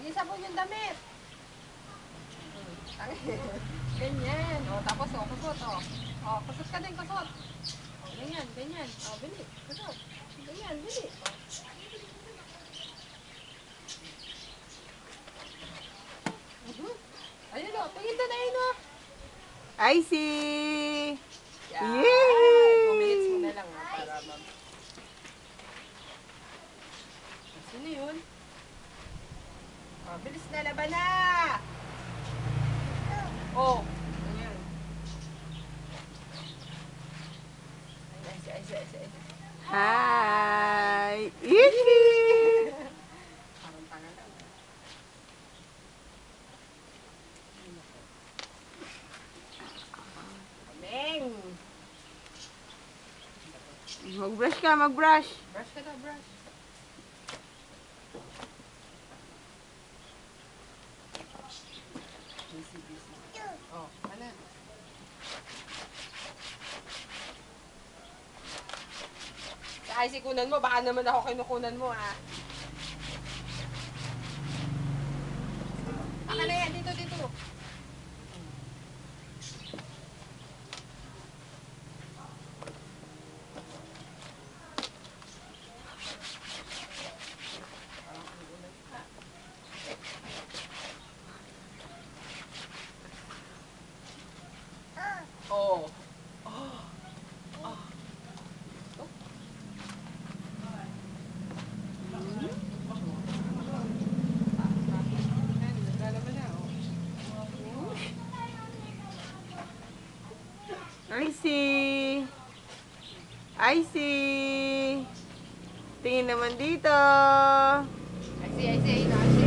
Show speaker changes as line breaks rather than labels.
Lagi sabon yung damit. Ganyan. O, tapos, o, kusot, o. O, kusot ka din, kusot. O, ganyan, ganyan. O, bili. Kusot. Ganyan, bili. Ayun, o. Tingin doon, ayun, o.
I see!
Yan.
Yay!
2 minutes mo na lang, ha, para mag... Sino yun? O, bilis na, laban na! O. Ganyan. Ay.
Hi! Ihi!
Parang tanga lang. Ameng!
Mag-brush ka, mag-brush.
Brush ka daw, brush. Busy. Oh, ano? Ay, sikunan mo. Baka naman ako kinukunan mo, ha? Aka na yan. Dito. Oh.
I see! I see! Tingin naman dito.
I see.